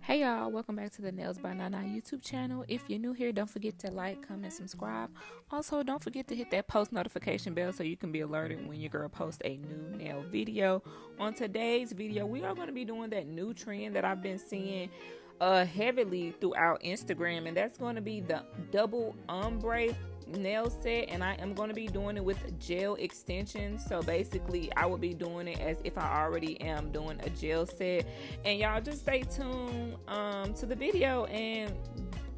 Hey y'all, welcome back to the Nails by Nana YouTube channel. If you're new here, don't forget to like, comment, subscribe. Also, don't forget to hit that post notification bell so you can be alerted when your girl posts a new nail video. On today's video, we are going to be doing that new trend that I've been seeing heavily throughout Instagram, and that's going to be the double ombre nail set, and I am going to be doing it with gel extensions. So basically I will be doing it as if I already am doing a gel set, and y'all just stay tuned to the video and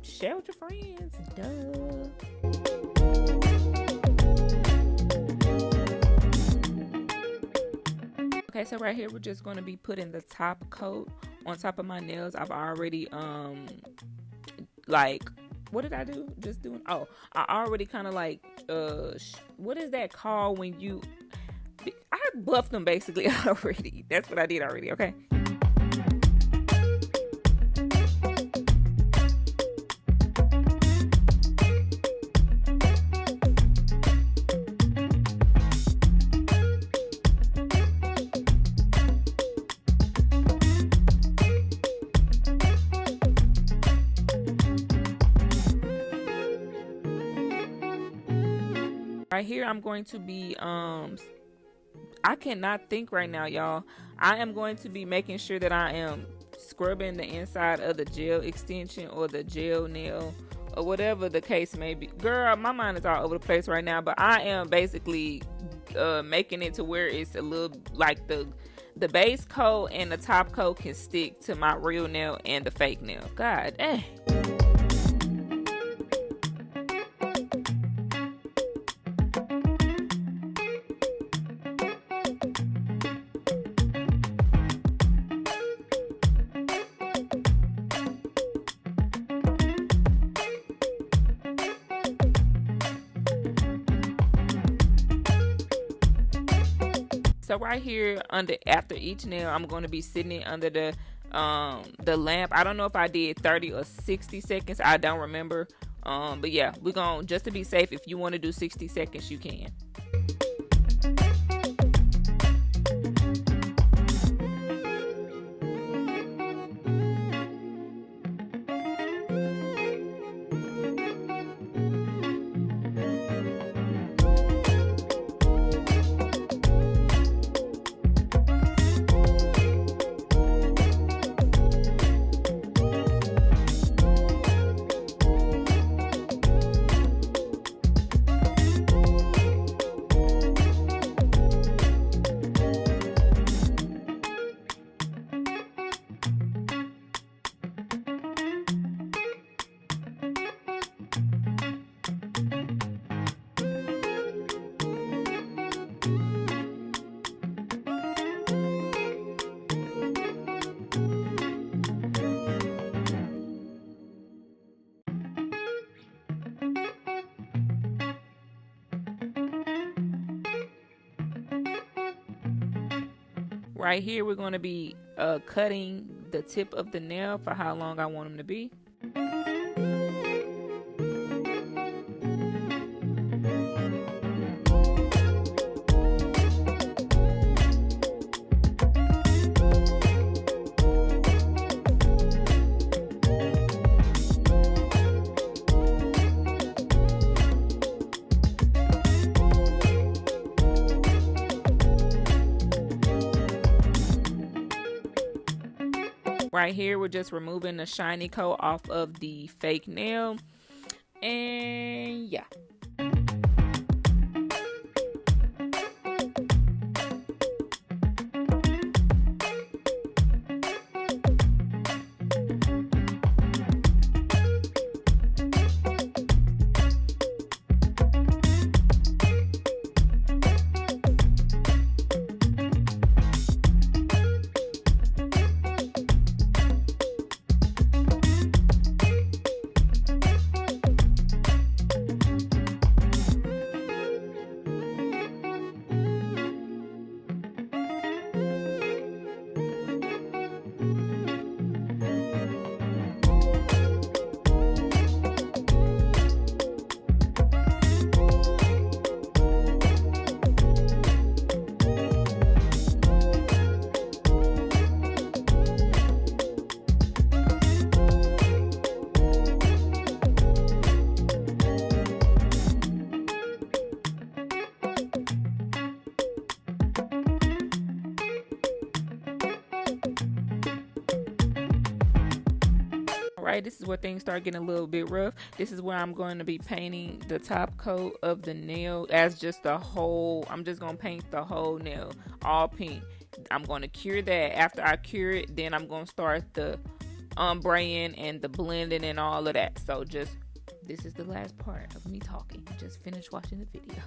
share with your friends. Duh. Okay, so right here we're just going to be putting the top coat on top of my nails. I've already what did I do? Just doing, oh, I already kind of like, what is that called when you, I buffed them basically already. That's what I did already, okay? Right here I'm going to be I cannot think right now, y'all. I am going to be making sure that I am scrubbing the inside of the gel extension or the gel nail or whatever the case may be. Girl, my mind is all over the place right now, but I am basically making it to where it's a little like the base coat and the top coat can stick to my real nail and the fake nail. God dang. So right here after each nail, I'm going to be sitting it under the lamp. I don't know if I did 30 or 60 seconds. I don't remember. But yeah, we're going to, just to be safe, if you want to do 60 seconds, you can. Right here, we're going to be cutting the tip of the nail for how long I want them to be. Right here, we're just removing the shiny coat off of the fake nail, and yeah. right, this is where things start getting a little bit rough. This is where I'm going to be painting the top coat of the nail as just a whole. I'm just going to paint the whole nail all pink. I'm going to cure that. After I cure it, then I'm going to start the ombraying and the blending and all of that. So just, this is the last part of me talking. Just finish watching the video.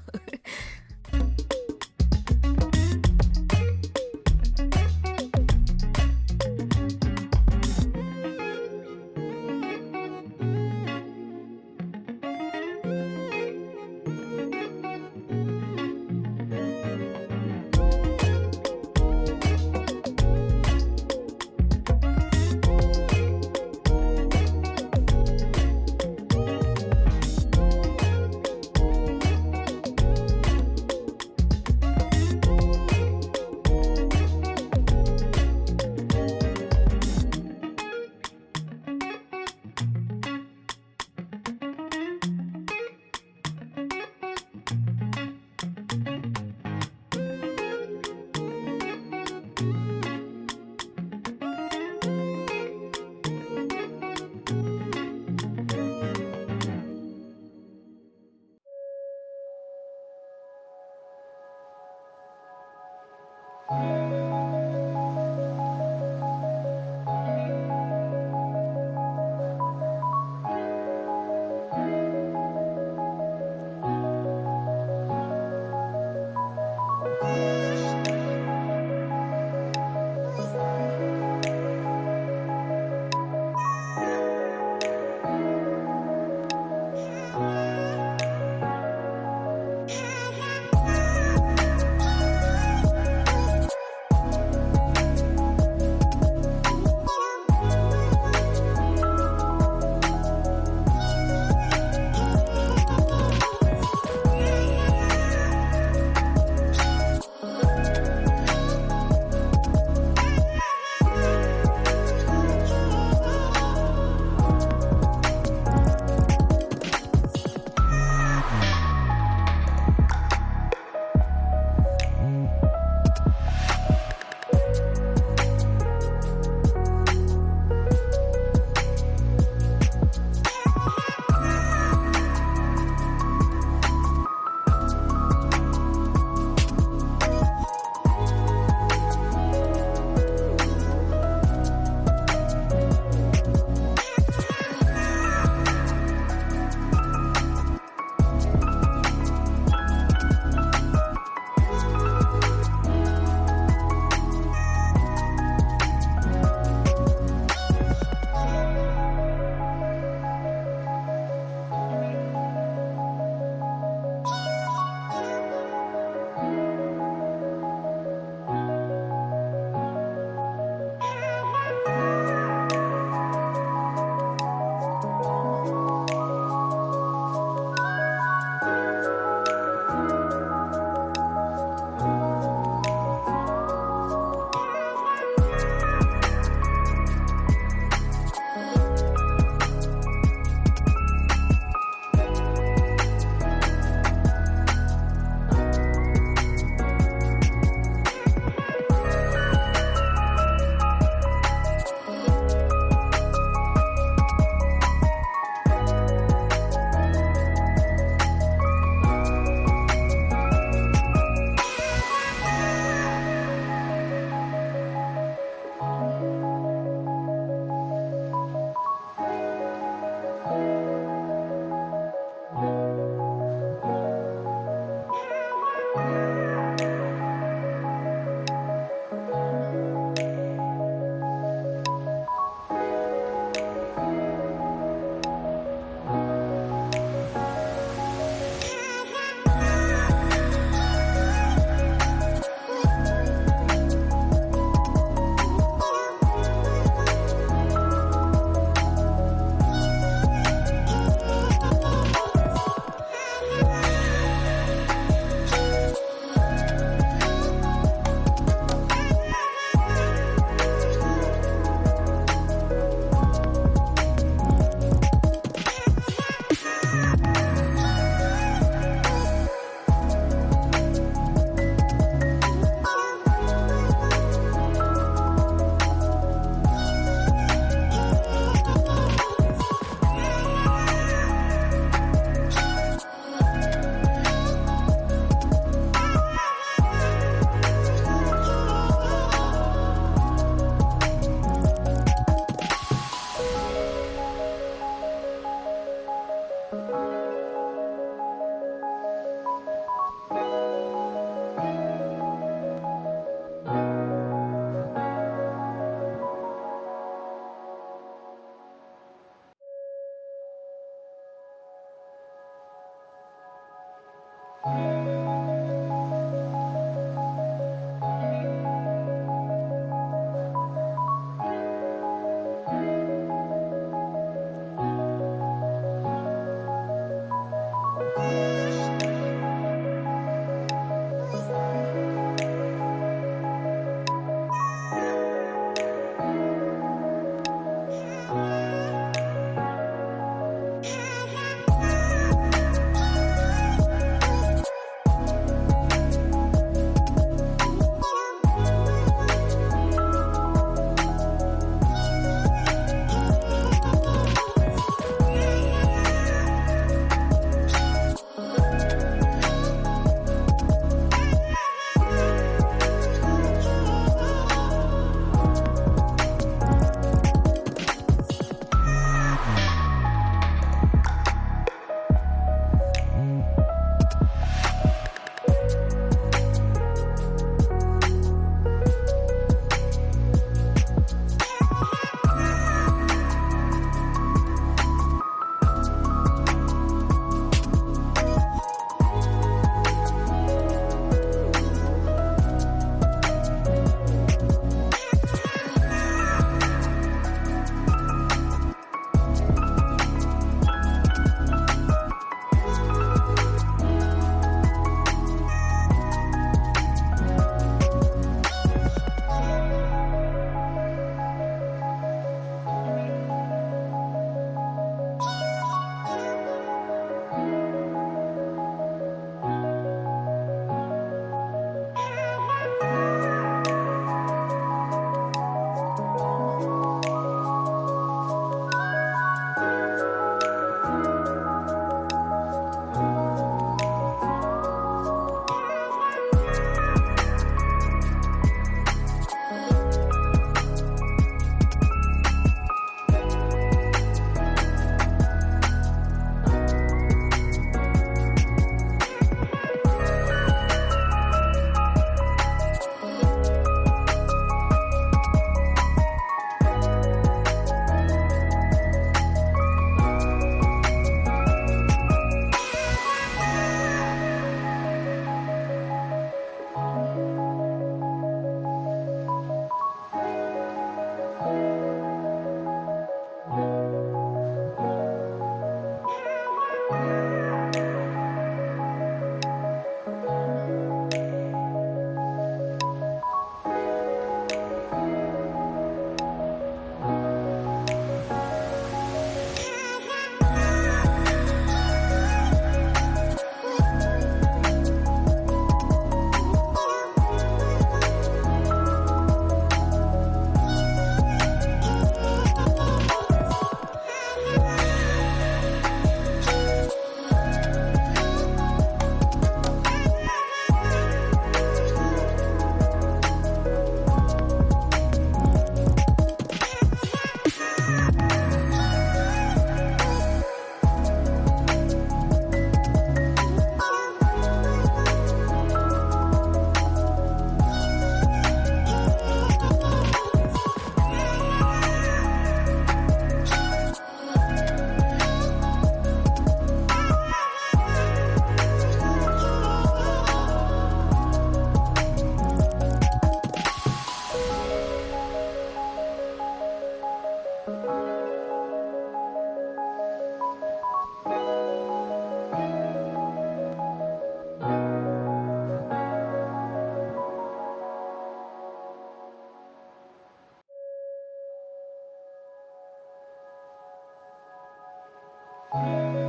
you.